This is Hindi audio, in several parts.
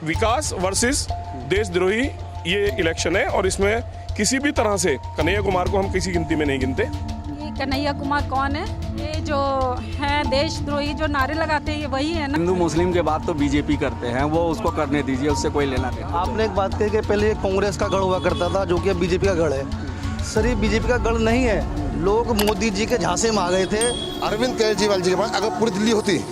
विकास वर्सेस देशद्रोही ये इलेक्शन है और इसमें किसी भी तरह से कन्हैया कुमार को हम किसी गिनती में नहीं गिनते। ये कन्हैया कुमार कौन है? ये जो है देशद्रोही जो नारे लगाते हैं ये वही है ना। हिंदू मुस्लिम के बाद तो बीजेपी करते हैं, वो उसको करने दीजिए, उससे कोई लेना देना। आपने एक बात कही कि पहले ये कांग्रेस का गढ़ हुआ करता था जो कि अब बीजेपी का गढ़ है। सर ये बीजेपी का गढ़ नहीं है, लोग मोदी जी के झांसे में आ गए थे। अरविंद केजरीवाल जी के पास अगर पूरी दिल्ली होती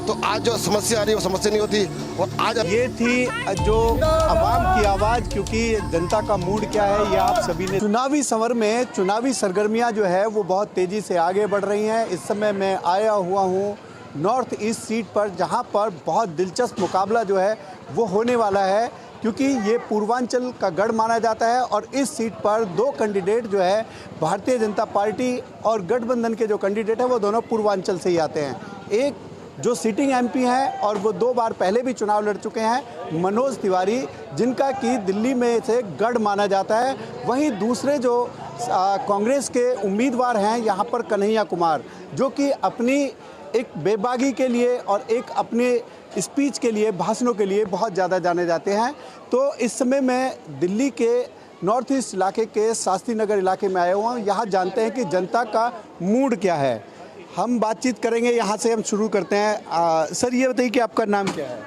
तो आज जो समस्या आ रही है वो समस्या नहीं होती। और आज ये थी जो आवाम की आवाज़, क्योंकि जनता का मूड क्या है ये आप सभी ने। चुनावी समर में चुनावी सरगर्मियां जो है वो बहुत तेज़ी से आगे बढ़ रही हैं। इस समय मैं आया हुआ हूँ नॉर्थ ईस्ट सीट पर, जहां पर बहुत दिलचस्प मुकाबला जो है वो होने वाला है, क्योंकि ये पूर्वांचल का गढ़ माना जाता है। और इस सीट पर दो कैंडिडेट जो है भारतीय जनता पार्टी और गठबंधन के जो कैंडिडेट हैं वो दोनों पूर्वांचल से ही आते हैं। एक जो सिटिंग एमपी हैं और वो 2 बार पहले भी चुनाव लड़ चुके हैं, मनोज तिवारी, जिनका कि दिल्ली में से गढ़ माना जाता है। वहीं दूसरे जो कांग्रेस के उम्मीदवार हैं यहाँ पर कन्हैया कुमार, जो कि अपनी एक बेबागी के लिए और एक अपने स्पीच के लिए, भाषणों के लिए बहुत ज़्यादा जाने जाते हैं। तो इस समय मैं दिल्ली के नॉर्थ ईस्ट इलाके के शास्त्री नगर इलाके में आया हुआ हूँ। यहाँ जानते हैं कि जनता का मूड क्या है। हम बातचीत करेंगे, यहाँ से हम शुरू करते हैं। सर ये बताइए कि आपका नाम क्या है?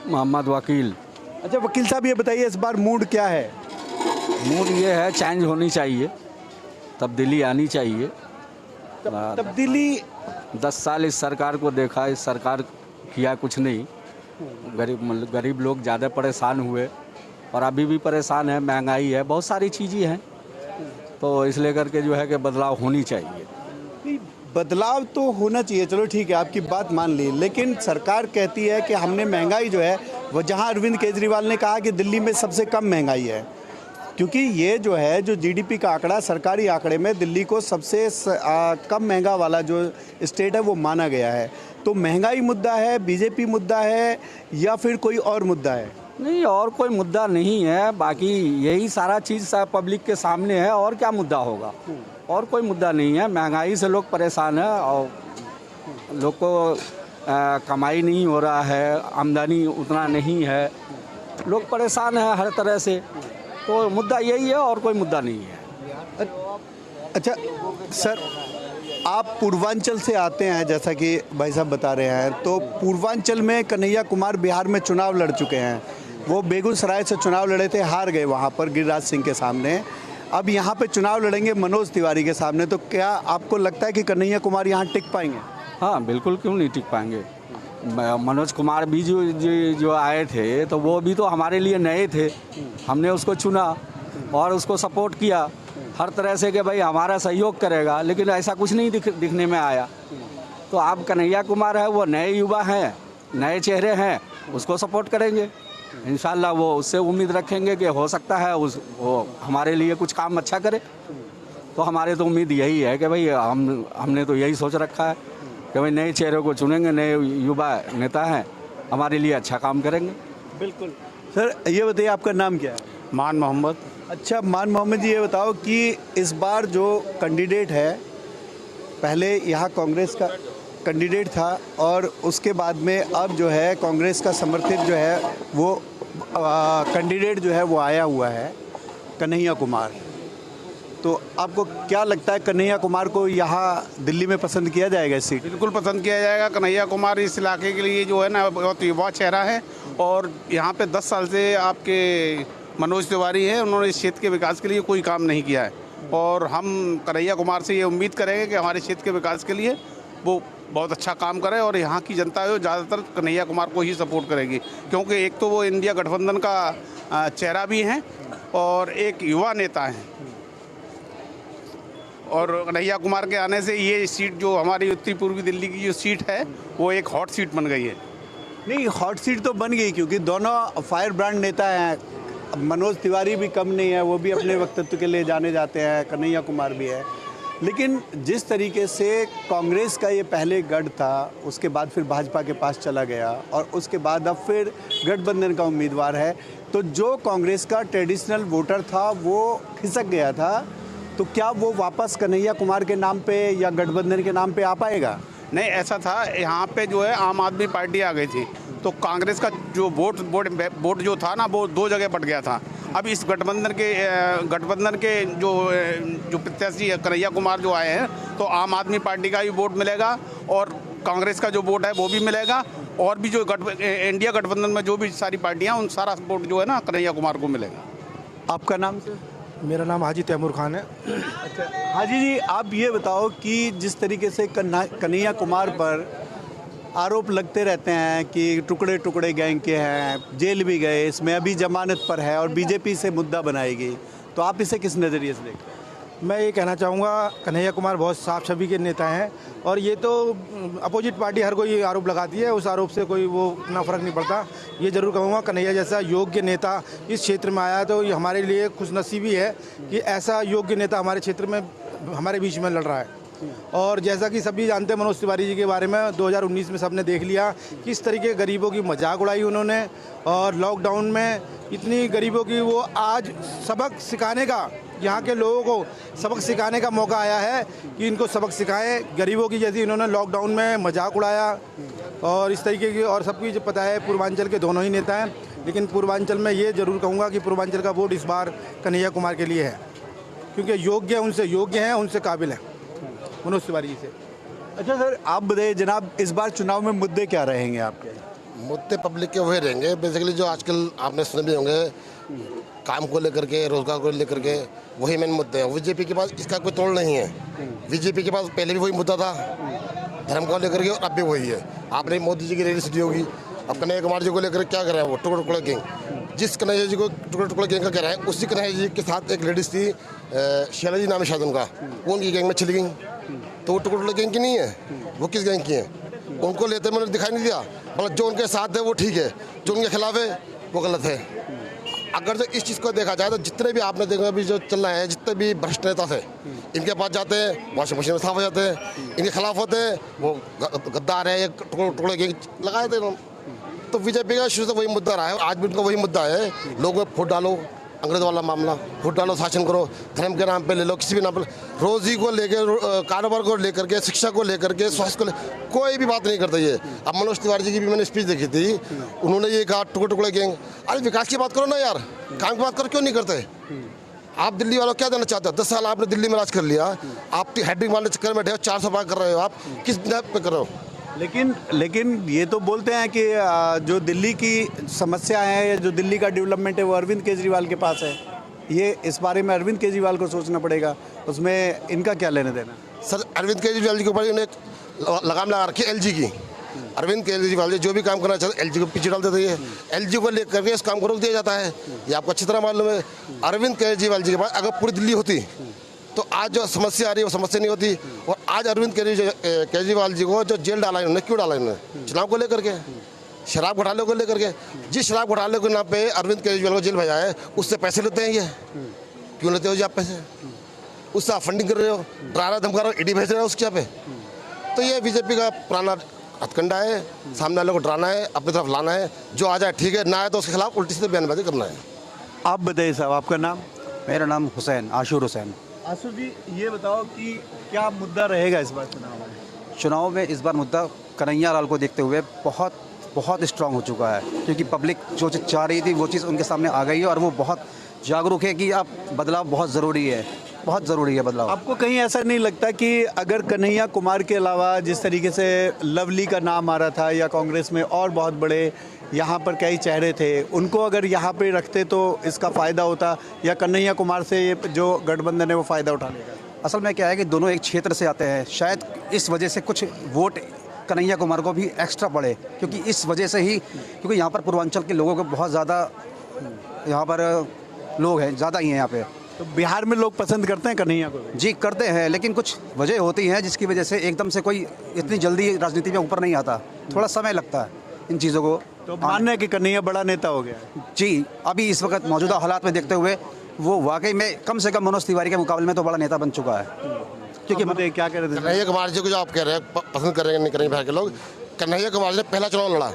मोहम्मद वकील। अच्छा वकील साहब, ये बताइए इस बार मूड क्या है? मूड ये है चेंज होनी चाहिए, तब्दीली आनी चाहिए। तब्दीली 10 साल इस सरकार को देखा, इस सरकार किया कुछ नहीं। गरीब लोग ज़्यादा परेशान हुए और अभी भी परेशान है, महंगाई है, बहुत सारी चीज़ें हैं। तो इस लेकर के जो है कि बदलाव होनी चाहिए। बदलाव तो होना चाहिए, चलो ठीक है आपकी बात मान ली, लेकिन सरकार कहती है कि हमने महंगाई जो है वो, जहां अरविंद केजरीवाल ने कहा कि दिल्ली में सबसे कम महंगाई है, क्योंकि ये जो है जो जीडीपी का आंकड़ा सरकारी आंकड़े में दिल्ली को सबसे कम महंगा वाला जो स्टेट है वो माना गया है। तो महंगाई मुद्दा है, बीजेपी मुद्दा है, या फिर कोई और मुद्दा है? नहीं, और कोई मुद्दा नहीं है, बाकी यही सारा चीज़ पब्लिक के सामने है, और क्या मुद्दा होगा? और कोई मुद्दा नहीं है। महंगाई से लोग परेशान है और लोग को कमाई नहीं हो रहा है, आमदनी उतना नहीं है, लोग परेशान है हर तरह से। तो मुद्दा यही है और कोई मुद्दा नहीं है। अच्छा सर, आप पूर्वांचल से आते हैं जैसा कि भाई साहब बता रहे हैं, तो पूर्वांचल में कन्हैया कुमार बिहार में चुनाव लड़ चुके हैं। वो बेगूसराय से चुनाव लड़े थे, हार गए वहाँ पर गिरिराज सिंह के सामने। अब यहाँ पे चुनाव लड़ेंगे मनोज तिवारी के सामने। तो क्या आपको लगता है कि कन्हैया कुमार यहाँ टिक पाएंगे? हाँ बिल्कुल, क्यों नहीं टिक पाएंगे। मनोज कुमार भी जो आए थे तो वो भी तो हमारे लिए नए थे, हमने उसको चुना और उसको सपोर्ट किया हर तरह से कि भाई हमारा सहयोग करेगा, लेकिन ऐसा कुछ नहीं दिखने में आया। तो अब कन्हैया कुमार है, वो नए युवा हैं, नए चेहरे हैं, उसको सपोर्ट करेंगे इंशाल्लाह। वो उससे उम्मीद रखेंगे कि हो सकता है वो हमारे लिए कुछ काम अच्छा करे। तो हमारे तो उम्मीद यही है कि भाई हमने तो यही सोच रखा है कि भाई नए चेहरे को चुनेंगे, नए युवा नेता हैं, हमारे लिए अच्छा काम करेंगे। बिल्कुल। सर ये बताइए आपका नाम क्या है? मान मोहम्मद। अच्छा मान मोहम्मद जी, ये बताओ कि इस बार जो कैंडिडेट है, पहले यहाँ कांग्रेस का कैंडिडेट था और उसके बाद में अब जो है कांग्रेस का समर्थित जो है वो कैंडिडेट जो है वो आया हुआ है कन्हैया कुमार। तो आपको क्या लगता है कन्हैया कुमार को यहाँ दिल्ली में पसंद किया जाएगा इस सीट? बिल्कुल पसंद किया जाएगा। कन्हैया कुमार इस इलाके के लिए जो है ना बहुत युवा चेहरा है और यहाँ पे 10 साल से आपके मनोज तिवारी हैं, उन्होंने इस क्षेत्र के विकास के लिए कोई काम नहीं किया है। और हम कन्हैया कुमार से ये उम्मीद करेंगे कि हमारे क्षेत्र के विकास के लिए वो बहुत अच्छा काम करे और यहाँ की जनता जो ज़्यादातर कन्हैया कुमार को ही सपोर्ट करेगी, क्योंकि एक तो वो इंडिया गठबंधन का चेहरा भी हैं और एक युवा नेता हैं। और कन्हैया कुमार के आने से ये सीट जो हमारी उत्तरी पूर्वी दिल्ली की जो सीट है वो एक हॉट सीट बन गई है। नहीं, हॉट सीट तो बन गई क्योंकि दोनों फायर ब्रांड नेता हैं। मनोज तिवारी भी कम नहीं है, वो भी अपने वक्तव्य के लिए जाने जाते हैं, कन्हैया कुमार भी है। लेकिन जिस तरीके से कांग्रेस का ये पहले गढ़ था, उसके बाद फिर भाजपा के पास चला गया और उसके बाद अब फिर गठबंधन का उम्मीदवार है, तो जो कांग्रेस का ट्रेडिशनल वोटर था वो खिसक गया था। तो क्या वो वापस कन्हैया कुमार के नाम पे या गठबंधन के नाम पे आ पाएगा? नहीं, ऐसा था, यहाँ पे जो है आम आदमी पार्टी आ गई थी तो कांग्रेस का जो वोट जो था ना वो 2 जगह बट गया था। अब इस गठबंधन के जो प्रत्याशी कन्हैया कुमार जो आए हैं, तो आम आदमी पार्टी का भी वोट मिलेगा और कांग्रेस का जो वोट है वो भी मिलेगा, और भी जो इंडिया गठबंधन में जो भी सारी पार्टियां, उन सारा वोट जो है ना कन्हैया कुमार को मिलेगा। आपका नाम सर? मेरा नाम हाजी तैमूर खान है। अच्छा हाजी जी, आप ये बताओ कि जिस तरीके से कन्हैया कुमार पर आरोप लगते रहते हैं कि टुकड़े टुकड़े गैंग के हैं, जेल भी गए, इसमें अभी जमानत पर है और बीजेपी से मुद्दा बनाएगी, तो आप इसे किस नज़रिए से देखते हैं? मैं ये कहना चाहूँगा कन्हैया कुमार बहुत साफ छवि के नेता हैं, और ये तो अपोजिट पार्टी हर कोई आरोप लगाती है, उस आरोप से कोई वो इतना फ़र्क नहीं पड़ता। ये ज़रूर कहूँगा कन्हैया जैसा योग्य नेता इस क्षेत्र में आया तो ये हमारे लिए खुशनसीबी है कि ऐसा योग्य नेता हमारे क्षेत्र में हमारे बीच में लड़ रहा है। और जैसा कि सभी जानते हैं मनोज तिवारी जी के बारे में, 2019 में सबने देख लिया किस तरीके गरीबों की मजाक उड़ाई उन्होंने, और लॉकडाउन में इतनी गरीबों की वो आज सबक सिखाने का, यहाँ के लोगों को सबक सिखाने का मौका आया है कि इनको सबक सिखाएं। गरीबों की जैसी इन्होंने लॉकडाउन में मजाक उड़ाया और इस तरीके की, और सबकी जो पता है पूर्वांचल के दोनों ही नेता हैं, लेकिन पूर्वांचल में ये ज़रूर कहूँगा कि पूर्वांचल का वोट इस बार कन्हैया कुमार के लिए है, क्योंकि योग्य उनसे योग्य हैं, उनसे काबिल हैं मनोज तिवारी जी से। अच्छा सर, आप बताइए जनाब, इस बार चुनाव में मुद्दे क्या रहेंगे आपके? मुद्दे पब्लिक के वही रहेंगे बेसिकली, जो आजकल आपने सुने भी होंगे, काम को लेकर के, रोजगार को लेकर के, वही मेन मुद्दे हैं। बीजेपी के पास इसका कोई तोड़ नहीं है। बीजेपी के पास पहले भी वही मुद्दा था धर्म को लेकर के, और अब भी वही है। आपने मोदी जी की रैली सुनी होगी। अब कन्हैया कुमार जी को लेकर क्या कर रहा है वो, टुकड़ा टुकड़ा गैंग, जिस कन्हैया जी को टुकड़ा टुकड़ा गैंग का कह रहा है, उसी कन्हैया जी के साथ एक लेडीज थी, शैला जी नाम है शायद उनका, वो उनकी गैंग में चली गई। तो वो टुकड़ा टुकड़ा गैंग की नहीं है, वो किस गैंग की है? उनको लेते मैंने दिखाई नहीं दिया। मतलब जो उनके साथ है वो ठीक है, जो उनके खिलाफ है वो गलत है। अगर जो इस चीज़ को देखा जाए तो जितने भी आपने देखा अभी जो चल रहा है, जितने भी भ्रष्ट नेता थे, इनके पास जाते हैं वॉशिंग मशीन में साफ हो जाते हैं, इनके खिलाफ होते हैं वो गद्दार है, एक टुकड़े गैंग लगाए थे। तो बीजेपी का शुरू से वही मुद्दा रहा है, आज भी उनका वही मुद्दा है। लोगों में फूट डालो, अंग्रेज वाला मामला, फूट डालो, शासन करो, धर्म के नाम पे ले लो, किसी भी नाम पे, रोजी को लेकर, कारोबार को लेकर के, शिक्षा को लेकर के, स्वास्थ्य को कोई भी बात नहीं करता ये। अब मनोज तिवारी जी की भी मैंने स्पीच देखी थी, उन्होंने ये कहा टुकड़े टुकड़े गैंग। अरे विकास की बात करो ना यार, काम की बात करो, क्यों नहीं करते? आप दिल्ली वालों क्या देना चाहते हो? 10 साल आपने दिल्ली में राज कर लिया, आप हेडिंग वाले चक्कर में बैठे हो, 400 पार कर रहे हो, आप किस पे कर रहे हो? लेकिन ये तो बोलते हैं कि जो दिल्ली की समस्या है, जो दिल्ली का डेवलपमेंट है, वो अरविंद केजरीवाल के पास है। ये इस बारे में अरविंद केजरीवाल को सोचना पड़ेगा, उसमें इनका क्या लेने देना? सर अरविंद केजरीवाल जी के ऊपर उन्हें लगाम लगा रखी है एलजी की। अरविंद केजरीवाल जी जो भी काम करना चाहते एलजी को पीछे डाल देते हैं, एलजी को लेकर के इस काम को रोक दिया जाता है। ये आपको अच्छी तरह मालूम है। अरविंद केजरीवाल जी के पास अगर पूरी दिल्ली होती तो आज जो समस्या आ रही है वो समस्या नहीं होती। और आज अरविंद केजरीवाल जी को जो जेल डाला इन्होंने, क्यों डाला इन्होंने? चुनाव को लेकर के, शराब घोटाले को लेकर के। जिस शराब घोटाले के नाम पे अरविंद केजरीवाल को जेल भेजा है, उससे पैसे लेते हैं ये। क्यों लेते हो जी आप पैसे? उससे आप फंडिंग कर रहे हो, डरा रहे, धमका रहे हो, ईडी भेज रहे हो उसके यहाँ पे। तो ये बीजेपी का पुराना हथकंडा है, सामने वाले को डराना है, अपनी तरफ लाना है। जो आ जाए ठीक है, ना आए तो उसके खिलाफ उल्टी सीधे बयानबाजी करना है। आप बताइए साहब, आपका नाम? मेरा नाम हुसैन, आशूर हुसैन। आशु जी, ये बताओ कि क्या मुद्दा रहेगा इस बार चुनाव में? चुनाव में इस बार मुद्दा कन्हैया लाल को देखते हुए बहुत स्ट्रांग हो चुका है, क्योंकि पब्लिक जो चीज़ चाह रही थी वो चीज़ उनके सामने आ गई है, और वो बहुत जागरूक है कि अब बदलाव बहुत ज़रूरी है, बहुत ज़रूरी है बदलाव। आपको कहीं ऐसा नहीं लगता कि अगर कन्हैया कुमार के अलावा जिस तरीके से लवली का नाम आ रहा था, या कांग्रेस में और बहुत बड़े यहाँ पर कई चेहरे थे, उनको अगर यहाँ पे रखते तो इसका फ़ायदा होता, या कन्हैया कुमार से ये जो गठबंधन है वो फ़ायदा उठा लेगा? असल में क्या है कि दोनों एक क्षेत्र से आते हैं, शायद इस वजह से कुछ वोट कन्हैया कुमार को भी एक्स्ट्रा पड़े, क्योंकि इस वजह से ही, क्योंकि यहाँ पर पूर्वांचल के लोगों को बहुत ज़्यादा यहाँ पर लोग हैं, ज़्यादा ही हैं यहाँ पे। तो बिहार में लोग पसंद करते हैं कन्हैया को? जी करते हैं, लेकिन कुछ वजह होती हैं जिसकी वजह से एकदम से कोई इतनी जल्दी राजनीति में ऊपर नहीं आता, थोड़ा समय लगता है इन चीज़ों को। तो मानना है कि कन्हैया बड़ा नेता हो गया है? जी, अभी इस वक्त मौजूदा हालात में देखते हुए वो वाकई में कम से कम मनोज तिवारी के मुकाबले में तो बड़ा नेता बन चुका है। क्योंकि बताइए क्या कह रहे थे? कन्हैया कुमार जी को जो आप कह रहे हैं पसंद करेंगे नहीं करेंगे बिहार के लोग, कन्हैया कुमार जी ने पहला चुनाव लड़ा,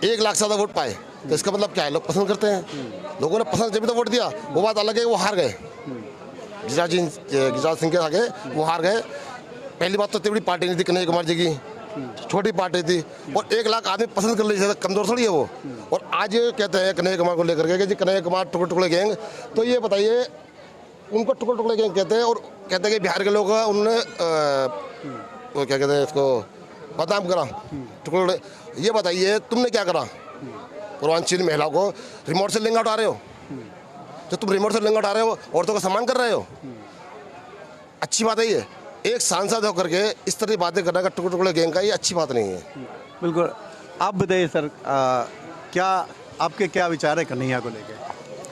1 लाख से ज़्यादा वोट पाए, तो इसका मतलब क्या है? लोग पसंद करते हैं। लोगों ने पसंद जब तो वोट दिया, वो बात अलग है, वो हार गए। गिरिराज सिंह के आगे वो हार गए। पहली बात तो इतनी बड़ी पार्टी नहीं थी कन्हैया कुमार जी की, छोटी पार्टी थी और 1 लाख आदमी पसंद कर लीजिए, कमजोर थोड़ी है वो। और आज कहते हैं कन्हैया कुमार को लेकर के कि जी कन्हैया कुमार टुकड़े टुकड़े गैंग, तो ये बताइए उनको टुकड़े टुकड़े गैंग कहते हैं और कहते हैं कि बिहार के लोग उन्होंने वो क्या कहते हैं इसको बदनाम करा टुकड़े। ये बताइए तुमने क्या करा? पूर्वांचल महिलाओं को रिमोट से लिंग उठा रहे हो, जो तुम रिमोट से लिंग उठा रहे हो औरतों का सम्मान कर रहे हो, अच्छी बात है ये? एक सांसद होकर के इस तरह बातें करने का टुकड़े टुकड़े गैंग का, ये अच्छी बात नहीं है। बिल्कुल। आप बताइए सर, क्या आपके क्या विचार है कन्हैया को लेकर?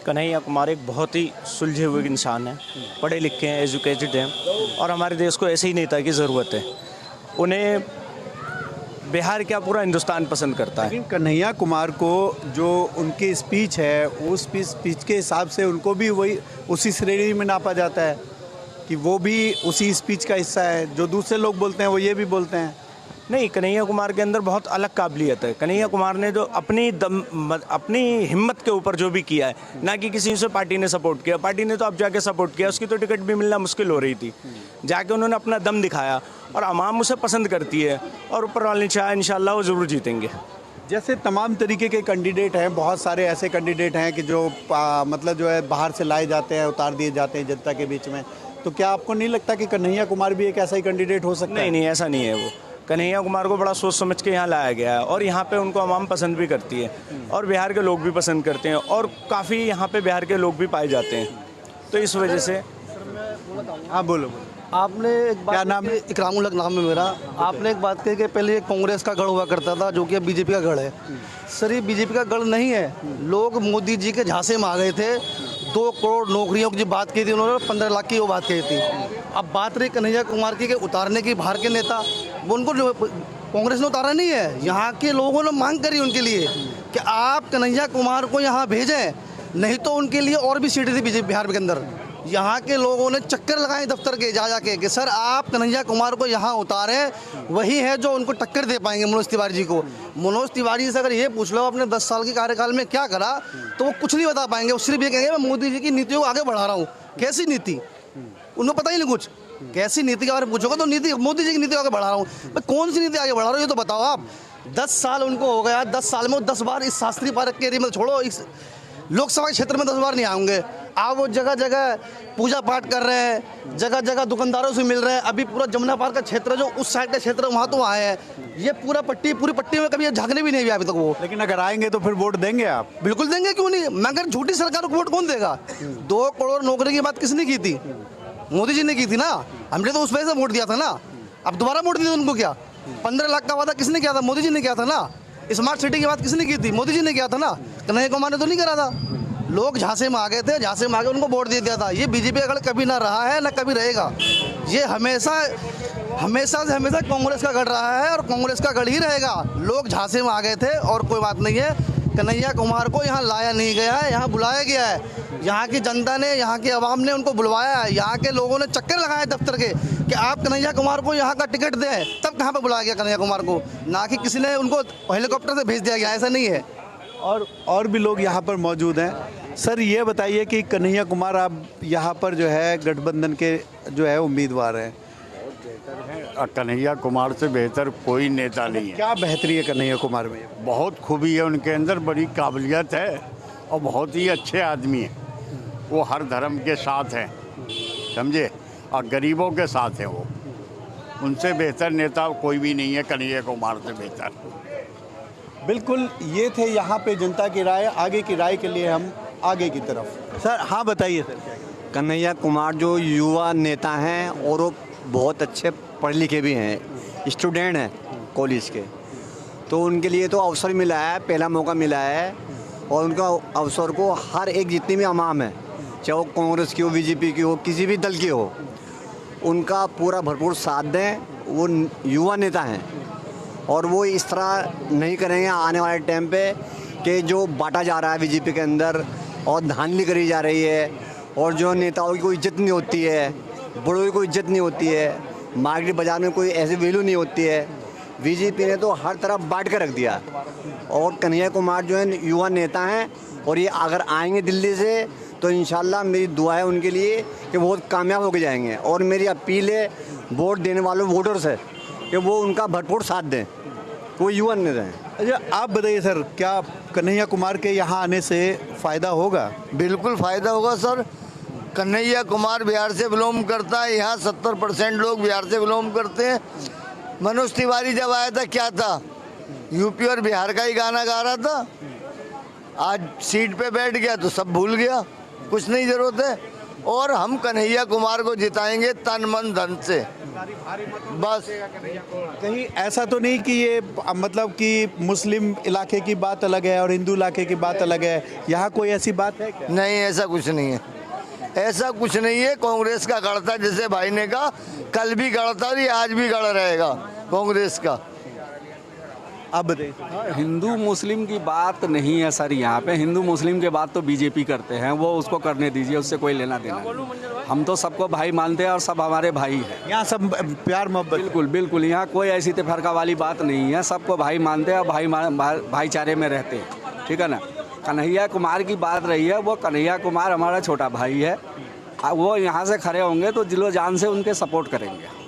कन्हैया कुमार एक बहुत ही सुलझे हुए इंसान हैं, पढ़े लिखे हैं, एजुकेटेड हैं और हमारे देश को ऐसे ही नेता की ज़रूरत है। उन्हें बिहार क्या पूरा हिंदुस्तान पसंद करता है। लेकिन कन्हैया कुमार को जो उनकी स्पीच है, उस स्पीच के हिसाब से उनको भी वही उसी श्रेणी में नापा जाता है कि वो भी उसी स्पीच का हिस्सा है। जो दूसरे लोग बोलते हैं वो ये भी बोलते हैं। नहीं, कन्हैया कुमार के अंदर बहुत अलग काबिलियत है। कन्हैया कुमार ने जो अपनी हिम्मत के ऊपर जो भी किया है, ना कि किसी से पार्टी ने सपोर्ट किया। पार्टी ने तो अब जाके सपोर्ट किया, उसकी तो टिकट भी मिलना मुश्किल हो रही थी। जाके उन्होंने अपना दम दिखाया और अवाम उसे पसंद करती है और ऊपर वाले चाहे इंशाल्लाह वो ज़रूर जीतेंगे। जैसे तमाम तरीके के कैंडिडेट हैं, बहुत सारे ऐसे कैंडिडेट हैं कि जो मतलब जो है बाहर से लाए जाते हैं, उतार दिए जाते हैं जनता के बीच में, तो क्या आपको नहीं लगता कि कन्हैया कुमार भी एक ऐसा ही कैंडिडेट हो सकता है? नहीं, ऐसा नहीं है। वो कन्हैया कुमार को बड़ा सोच समझ के यहाँ लाया गया है और यहाँ पे उनको आवाम पसंद भी करती है और बिहार के लोग भी पसंद करते हैं और काफ़ी यहाँ पे बिहार के लोग भी पाए जाते हैं, तो इस वजह से। हाँ बोलो। आपने एक बात, क्या नाम है? इकरामुल हक नाम है मेरा। आपने एक बात कही कि पहले ये कांग्रेस का गढ़ हुआ करता था, जो कि अब बीजेपी का गढ़ है। सर ये बीजेपी का गढ़ नहीं है। लोग मोदी जी के झांसे में आ गए थे। 2 करोड़ नौकरियों की बात की थी उन्होंने, 15 लाख की वो बात कही थी। अब बात रही कन्हैया कुमार की उतारने की, बाहर के नेता वो उनको कांग्रेस ने उतारा नहीं है। यहाँ के लोगों ने मांग करी उनके लिए कि आप कन्हैया कुमार को यहाँ भेजें, नहीं तो उनके लिए और भी सीटें थी बीजेपी बिहार के अंदर। यहाँ के लोगों ने चक्कर लगाए दफ्तर के जा जाके कि सर आप कन्हैया कुमार को यहाँ उतारें, वही है जो उनको टक्कर दे पाएंगे मनोज तिवारी जी को। मनोज तिवारी से अगर ये पूछ लो आपने 10 साल के कार्यकाल में क्या करा, तो वो कुछ नहीं बता पाएंगे। वो सिर्फ ये कहेंगे मैं मोदी जी की नीतियों को आगे बढ़ा रहा हूँ। कैसी नीति? उनको पता ही नहीं कुछ। कैसी नीति के बारे में पूछोगे तो नीति मोदी जी की नीति आगे बढ़ा रहा हूँ। कौन सी नीति आगे बढ़ा रहा हूँ ये तो बताओ आप। 10 साल उनको हो गया, 10 साल में 10 बार इस शास्त्री पार्क के एरिया में छोड़ो, इस लोकसभा के क्षेत्र में 10 बार नहीं आएंगे। आप वो जगह जगह पूजा पाठ कर रहे हैं, जगह जगह दुकानदारों से मिल रहे हैं। अभी पूरा जमुना पार्क का क्षेत्र जो उस साइड का क्षेत्र वहाँ तो आए हैं। ये पूरी पट्टी में कभी झांकने भी नहीं हुआ अभी तक वो। लेकिन अगर आएंगे तो फिर वोट देंगे आप? बिल्कुल देंगे, क्यों नहीं। मगर झूठी सरकार को वोट कौन देगा? 2 करोड़ नौकरी की बात किसने की थी? मोदी जी ने की थी ना। हमने तो उस वजह से वोट दिया था ना। अब दोबारा वोट दिया उनको क्या? 15 लाख का वादा किसने किया था? मोदी जी ने किया था ना। स्मार्ट सिटी की बात किसने की थी? मोदी जी ने किया था ना। कन्हैया कुमार ने तो नहीं करा था। लोग झांसे में आ गए थे, झांसे में आके उनको वोट दे दिया था। ये बीजेपी का गढ़ कभी ना रहा है, ना कभी रहेगा। ये हमेशा कांग्रेस का गढ़ रहा है और कांग्रेस का गढ़ ही रहेगा। लोग झांसे में आ गए थे और कोई बात नहीं है। कन्हैया कुमार को यहाँ लाया नहीं गया है, यहाँ बुलाया गया है। यहाँ की जनता ने, यहाँ की आवाम ने उनको बुलवाया है। यहाँ के लोगों ने चक्कर लगाए दफ्तर के कि आप कन्हैया कुमार को यहाँ का टिकट दें, तब कहाँ पे बुलाया गया कन्हैया कुमार को, ना कि किसी ने उनको हेलीकॉप्टर से भेज दिया गया। ऐसा नहीं है। और भी लोग यहाँ पर मौजूद हैं। सर ये बताइए कि कन्हैया कुमार आप यहाँ पर जो है गठबंधन के जो है उम्मीदवार हैं। कन्हैया कुमार से बेहतर कोई नेता नहीं है। क्या बेहतरी है कन्हैया कुमार में? बहुत खूबी है उनके अंदर, बड़ी काबिलियत है और बहुत ही अच्छे आदमी हैं। वो हर धर्म के साथ हैं, समझे, और गरीबों के साथ हैं। वो उनसे बेहतर नेता कोई भी नहीं है कन्हैया कुमार से बेहतर। बिल्कुल, ये थे यहाँ पे जनता की राय। आगे की राय के लिए हम आगे की तरफ। सर हाँ बताइए सर क्या? कन्हैया कुमार जो युवा नेता हैं और वो बहुत अच्छे पढ़े लिखे भी हैं, स्टूडेंट हैं कॉलेज के, तो उनके लिए तो अवसर मिला है, पहला मौका मिला है। और उनका अवसर को हर एक जितनी भी अवाम है, चाहे वो कांग्रेस की हो, बीजेपी की हो, किसी भी दल की हो, उनका पूरा भरपूर साथ दें। वो युवा नेता हैं और वो इस तरह नहीं करेंगे आने वाले टाइम पे कि जो बांटा जा रहा है बीजेपी के अंदर और धांधली करी जा रही है और जो नेताओं की कोई इज्जत नहीं होती है, बड़ों की कोई इज्जत नहीं होती है, मार्केट बाज़ार में कोई ऐसी वैल्यू नहीं होती है। बीजेपी ने तो हर तरफ बांट कर रख दिया। और कन्हैया कुमार जो है युवा नेता हैं और ये अगर आएंगे दिल्ली से तो इंशाल्लाह मेरी दुआ है उनके लिए कि बहुत कामयाब होकर जाएंगे। और मेरी अपील है वोट देने वालों वोटर्स है कि वो उनका भरपूर साथ दें, कोई युवा नहीं रहे। अच्छा, आप बताइए सर, क्या कन्हैया कुमार के यहाँ आने से फ़ायदा होगा? बिल्कुल फ़ायदा होगा सर। कन्हैया कुमार बिहार से बिलोंग करता है, यहाँ 70% लोग बिहार से बिलोंग करते हैं। मनोज तिवारी जब आया था क्या था, यूपी और बिहार का ही गाना गा रहा था। आज सीट पे बैठ गया तो सब भूल गया, कुछ नहीं ज़रूरत है। और हम कन्हैया कुमार को जिताएंगे तन मन धन से, बस। कहीं ऐसा तो नहीं कि ये मतलब कि मुस्लिम इलाके की बात अलग है और हिंदू इलाके की बात अलग है, यहाँ कोई ऐसी बात है क्या? नहीं, ऐसा कुछ नहीं है, ऐसा कुछ नहीं है। कांग्रेस का गढ़ था, जैसे भाई ने कहा, कल भी गढ़ था और ये आज भी गढ़ रहेगा कांग्रेस का। आप बताइए। हिंदू मुस्लिम की बात नहीं है सर, यहाँ पे हिंदू मुस्लिम के बात तो बीजेपी करते हैं, वो उसको करने दीजिए, उससे कोई लेना देना नहीं। हम तो सबको भाई मानते हैं और सब हमारे भाई हैं। यहाँ सब प्यार मोहब्बत। बिल्कुल बिल्कुल, यहाँ कोई ऐसी तफरका वाली बात नहीं है, सबको भाई मानते हैं और भाईचारे में रहते हैं, ठीक है ना। कन्हैया कुमार की बात रही है, वो कन्हैया कुमार हमारा छोटा भाई है, वो यहाँ से खड़े होंगे तो दिलो जान से उनके सपोर्ट करेंगे।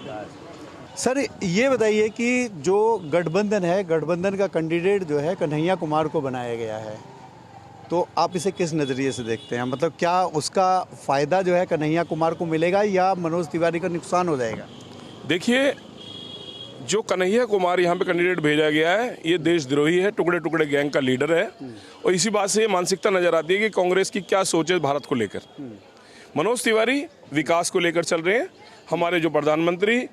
सर ये बताइए कि जो गठबंधन है, गठबंधन का कैंडिडेट जो है कन्हैया कुमार को बनाया गया है, तो आप इसे किस नज़रिए से देखते हैं? मतलब क्या उसका फ़ायदा जो है कन्हैया कुमार को मिलेगा या मनोज तिवारी का नुकसान हो जाएगा? देखिए, जो कन्हैया कुमार यहाँ पे कैंडिडेट भेजा गया है, ये देशद्रोही है, टुकड़े टुकड़े गैंग का लीडर है। और इसी बात से ये मानसिकता नजर आती है कि कांग्रेस की क्या सोच है भारत को लेकर। मनोज तिवारी विकास को लेकर चल रहे हैं। हमारे जो प्रधानमंत्री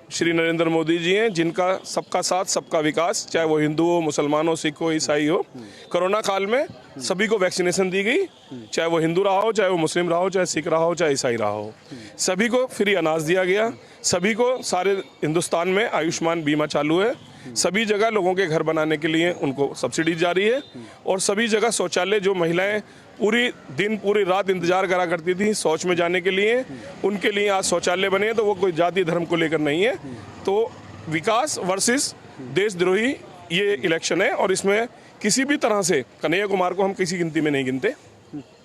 श्री नरेंद्र मोदी जी हैं, जिनका सबका साथ सबका विकास, चाहे वो हिंदू हो, मुसलमान हो, सिख हो, ईसाई हो। कोरोना काल में सभी को वैक्सीनेशन दी गई, चाहे वो हिंदू रहा हो, चाहे वो मुस्लिम रहा हो, चाहे सिख रहा हो, चाहे ईसाई रहा हो। सभी को फ्री अनाज दिया गया, सभी को सारे हिंदुस्तान में आयुष्मान बीमा चालू है। सभी जगह लोगों के घर बनाने के लिए उनको सब्सिडी जारी है। और सभी जगह शौचालय, जो महिलाएं पूरी दिन पूरी रात इंतजार करा करती थी शौच में जाने के लिए, उनके लिए आज शौचालय बने हैं। तो वो कोई जाति धर्म को लेकर नहीं है। तो विकास वर्सेस देशद्रोही ये इलेक्शन है, और इसमें किसी भी तरह से कन्हैया कुमार को हम किसी गिनती में नहीं गिनते।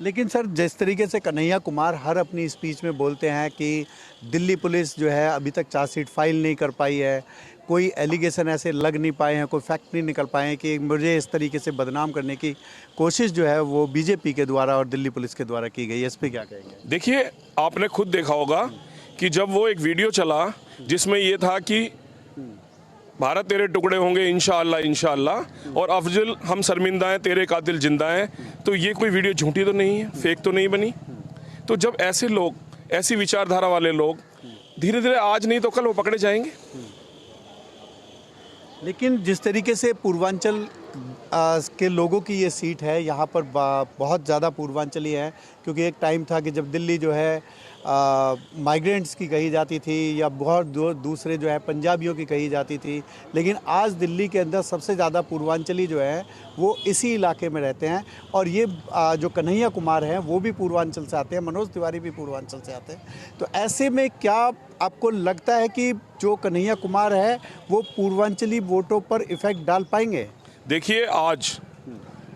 लेकिन सर, जिस तरीके से कन्हैया कुमार हर अपनी स्पीच में बोलते हैं कि दिल्ली पुलिस जो है अभी तक चार्जशीट फाइल नहीं कर पाई है, कोई एलिगेशन ऐसे लग नहीं पाए हैं, कोई फैक्ट नहीं निकल पाए हैं कि मुझे इस तरीके से बदनाम करने की कोशिश जो है वो बीजेपी के द्वारा और दिल्ली पुलिस के द्वारा की गई है, इस पर क्या कहेंगे? देखिए, आपने खुद देखा होगा कि जब वो एक वीडियो चला जिसमें ये था कि भारत तेरे टुकड़े होंगे इंशाअल्लाह इंशाअल्लाह, और अफजल हम शर्मिंदा हैं, तेरे कातिल जिंदा हैं, तो ये कोई वीडियो झूठी तो नहीं है, फेक तो नहीं बनी। तो जब ऐसे लोग, ऐसी विचारधारा वाले लोग धीरे धीरे आज नहीं तो कल वो पकड़े जाएंगे। लेकिन जिस तरीके से पूर्वांचल के लोगों की ये सीट है, यहाँ पर बहुत ज़्यादा पूर्वांचली है, क्योंकि एक टाइम था कि जब दिल्ली जो है माइग्रेंट्स की कही जाती थी या बहुत दूसरे जो है पंजाबियों की कही जाती थी, लेकिन आज दिल्ली के अंदर सबसे ज़्यादा पूर्वांचली जो है वो इसी इलाके में रहते हैं। और ये जो कन्हैया कुमार हैं वो भी पूर्वांचल से आते हैं, मनोज तिवारी भी पूर्वांचल से आते हैं। तो ऐसे में क्या आपको लगता है कि जो कन्हैया कुमार है वो पूर्वांचली वोटों पर इफेक्ट डाल पाएंगे? देखिए, आज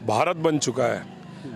भारत बन चुका है,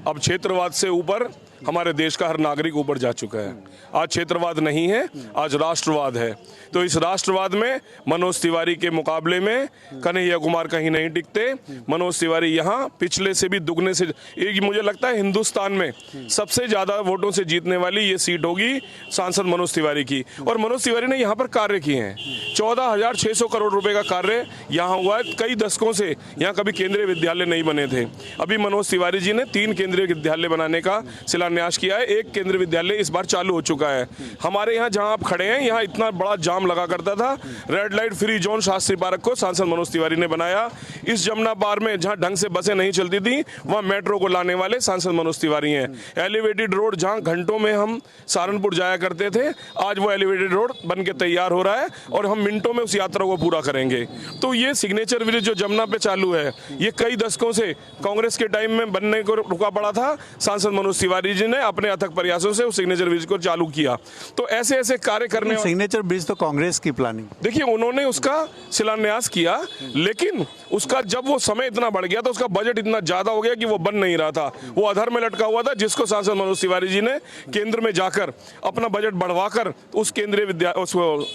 अब क्षेत्रवाद से ऊपर हमारे देश का हर नागरिक ऊपर जा चुका है। आज क्षेत्रवाद नहीं है, आज राष्ट्रवाद है। तो इस राष्ट्रवाद में मनोज तिवारी के मुकाबले में कन्हैया कुमार कहीं नहीं टिकते। मनोज तिवारी यहाँ पिछले से भी दुगने से, एक मुझे लगता है हिंदुस्तान में सबसे ज़्यादा वोटों से जीतने वाली ये सीट होगी सांसद मनोज तिवारी की। और मनोज तिवारी ने यहाँ पर कार्य किए हैं, 14,600 करोड़ रुपए का कार्य यहाँ हुआ है। कई दशकों से यहाँ कभी केंद्रीय विद्यालय नहीं बने थे। अभी मनोज तिवारी जी ने 3 केंद्रीय विद्यालय बनाने का शिलान्यास किया है। एक केंद्रीय विद्यालय इस बार चालू हो चुका है। हमारे यहाँ जहाँ आप खड़े हैं, यहाँ इतना बड़ा जाम लगा करता था। Red light free zone Shastri park को सांसद मनोज तिवारी ने बनाया। इस जमुना पार में जहाँ ढंग से बसें नहीं चलती थी, वहाँ मेट्रो को लाने वाले सांसद मनोज तिवारी हैं। एलिवेटेड रोड जहाँ घंटों में हम सहारनपुर जाया करते थे, आज वो एलिवेटेड रोड बन के तैयार हो रहा है और हम मिनटों में उस यात्रा को पूरा करेंगे। तो ये सिग्नेचर विलेज जो जमुना पे चालू है, ये कई दशकों से कांग्रेस के टाइम में बनने को रुका पड़ा था। सांसद मनोज तिवारी जी ने अपने अथक प्रयासों से उस सिग्नेचर ब्रिज को चालू किया। तो ऐसे ऐसे कार्य करने, सिग्नेचर ब्रिज तो कांग्रेस की प्लानिंग, देखिए उन्होंने उसका शिलान्यास किया, लेकिन उसका जब वो समय इतना बढ़ गया तो उसका बजट इतना ज्यादा हो गया कि वो बन नहीं रहा था, वो अधर में लटका हुआ था, जिसको सांसद मनोज तिवारी जी ने केंद्र में जाकर अपना बजट बढ़वाकर उस केंद्रीय उस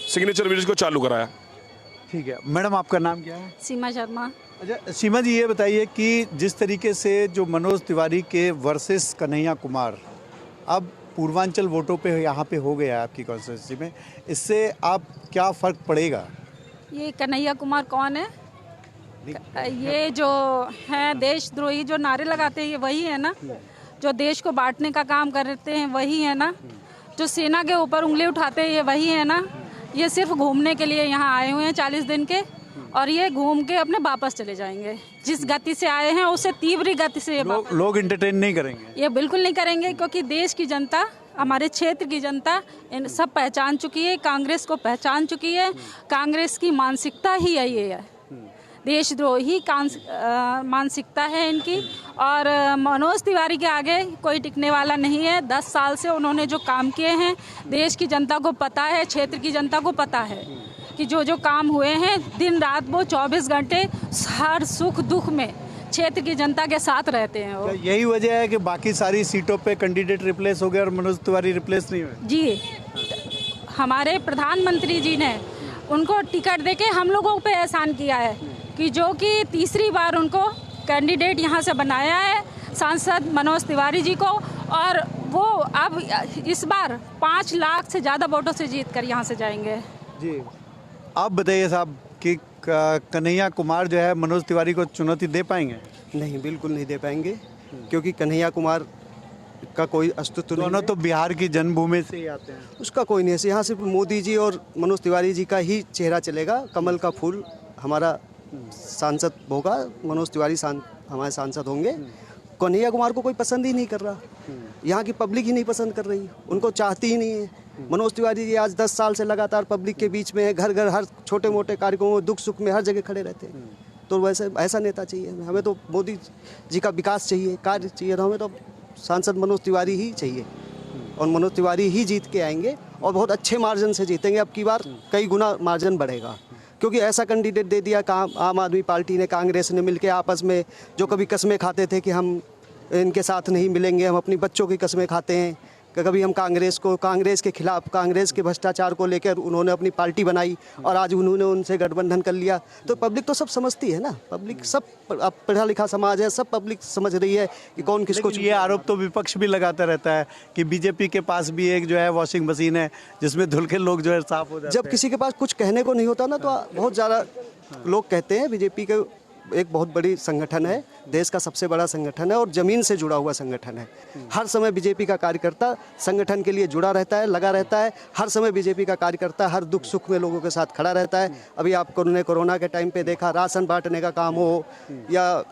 सिग्नेचर ब्रिज को चालू कराया। ठीक है मैडम, आपका नाम क्या है? सीमा शर्मा। अच्छा सीमा जी, ये बताइए कि जिस तरीके से जो मनोज तिवारी के वर्सेस कन्हैया कुमार अब पूर्वांचल वोटों पे यहाँ पे हो गया है आपकी कॉन्स्टिट्यूंसी में, इससे आप क्या फ़र्क पड़ेगा? ये कन्हैया कुमार कौन है? ये जो है देशद्रोही जो नारे लगाते हैं, ये वही है ना? जो देश को बांटने का काम करते हैं वही है ना? जो सेना के ऊपर उंगली उठाते हैं ये वही है ना? ये सिर्फ घूमने के लिए यहाँ आए हुए हैं 40 दिन के, और ये घूम के अपने वापस चले जाएंगे। जिस गति से आए हैं उससे तीव्र गति से लोग एंटरटेन नहीं करेंगे। ये बिल्कुल नहीं करेंगे, क्योंकि देश की जनता, हमारे क्षेत्र की जनता इन सब पहचान चुकी है, कांग्रेस को पहचान चुकी है। कांग्रेस की मानसिकता ही यही है, देशद्रोही मानसिकता है इनकी। और मनोज तिवारी के आगे कोई टिकने वाला नहीं है। 10 साल से उन्होंने जो काम किए हैं, देश की जनता को पता है, क्षेत्र की जनता को पता है कि जो जो काम हुए हैं, दिन रात वो 24 घंटे हर सुख दुख में क्षेत्र की जनता के साथ रहते हैं वो। यही वजह है कि बाकी सारी सीटों पे कैंडिडेट रिप्लेस हो गए और मनोज तिवारी रिप्लेस नहीं हुए? जी, हमारे प्रधानमंत्री जी ने उनको टिकट देके हम लोगों पे एहसान किया है कि जो कि तीसरी बार उनको कैंडिडेट यहाँ से बनाया है, सांसद मनोज तिवारी जी को, और वो अब इस बार 5 लाख से ज़्यादा वोटों से जीत कर यहाँ से जाएंगे। जी, आप बताइए साहब कि कन्हैया कुमार जो है मनोज तिवारी को चुनौती दे पाएंगे? नहीं, बिल्कुल नहीं दे पाएंगे, क्योंकि कन्हैया कुमार का कोई अस्तित्व नहीं। दोनों तो बिहार की जन्मभूमि से ही आते हैं। उसका कोई नहीं है, यहाँ सिर्फ मोदी जी और मनोज तिवारी जी का ही चेहरा चलेगा। कमल का फूल हमारा सांसद होगा, मनोज तिवारी हमारे सांसद होंगे। कन्हैया कुमार को कोई पसंद ही नहीं कर रहा, यहाँ की पब्लिक ही नहीं पसंद कर रही, उनको चाहती ही नहीं है। मनोज तिवारी जी आज 10 साल से लगातार पब्लिक के बीच में है, घर घर हर छोटे मोटे कार्यक्रमों में, दुख सुख में हर जगह खड़े रहते हैं। तो वैसे ऐसा नेता चाहिए हमें। तो मोदी जी का विकास चाहिए, कार्य चाहिए, तो हमें तो सांसद मनोज तिवारी ही चाहिए, और मनोज तिवारी ही जीत के आएंगे, और बहुत अच्छे मार्जिन से जीतेंगे। अब की बार कई गुना मार्जिन बढ़ेगा, क्योंकि ऐसा कैंडिडेट दे दिया। आम आदमी पार्टी ने, कांग्रेस ने मिलकर आपस में जो कभी कस्में खाते थे कि हम इनके साथ नहीं मिलेंगे, हम अपनी बच्चों की कस्में खाते हैं, कभी हम कांग्रेस के खिलाफ, कांग्रेस के भ्रष्टाचार को लेकर उन्होंने अपनी पार्टी बनाई, और आज उन्होंने उनसे गठबंधन कर लिया। तो पब्लिक तो सब समझती है ना, पब्लिक सब, अब पढ़ा लिखा समाज है, सब पब्लिक समझ रही है कि कौन किसको। ये आरोप तो विपक्ष भी लगाता रहता है कि बीजेपी के पास भी एक जो है वॉशिंग मशीन है जिसमें धुल के लोग जो है साफ हो जाते हैं। जब किसी के पास कुछ कहने को नहीं होता ना, तो बहुत ज़्यादा लोग कहते हैं। बीजेपी के एक बहुत बड़ी संगठन है, देश का सबसे बड़ा संगठन है, और ज़मीन से जुड़ा हुआ संगठन है। हर समय बीजेपी का कार्यकर्ता संगठन के लिए जुड़ा रहता है, लगा रहता है। हर समय बीजेपी का कार्यकर्ता हर दुख सुख में लोगों के साथ खड़ा रहता है। अभी आपको कोरोना के टाइम पे देखा, राशन बांटने का काम हो या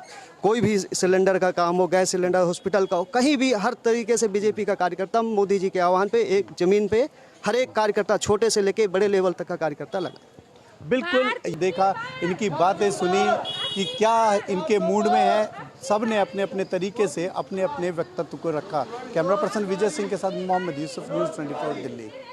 कोई भी सिलेंडर का काम हो, गैस सिलेंडर, हॉस्पिटल का हो, कहीं भी हर तरीके से बीजेपी का कार्यकर्ता मोदी जी के आह्वान पे एक ज़मीन पे हर एक कार्यकर्ता, छोटे से लेके बड़े लेवल तक का कार्यकर्ता लगा। बिल्कुल देखा, इनकी बातें सुनी कि क्या इनके मूड में है। सब ने अपने अपने तरीके से अपने अपने व्यक्तित्व को रखा। कैमरा पर्सन विजय सिंह के साथ मोहम्मद यूसुफ, न्यूज़ 24 दिल्ली।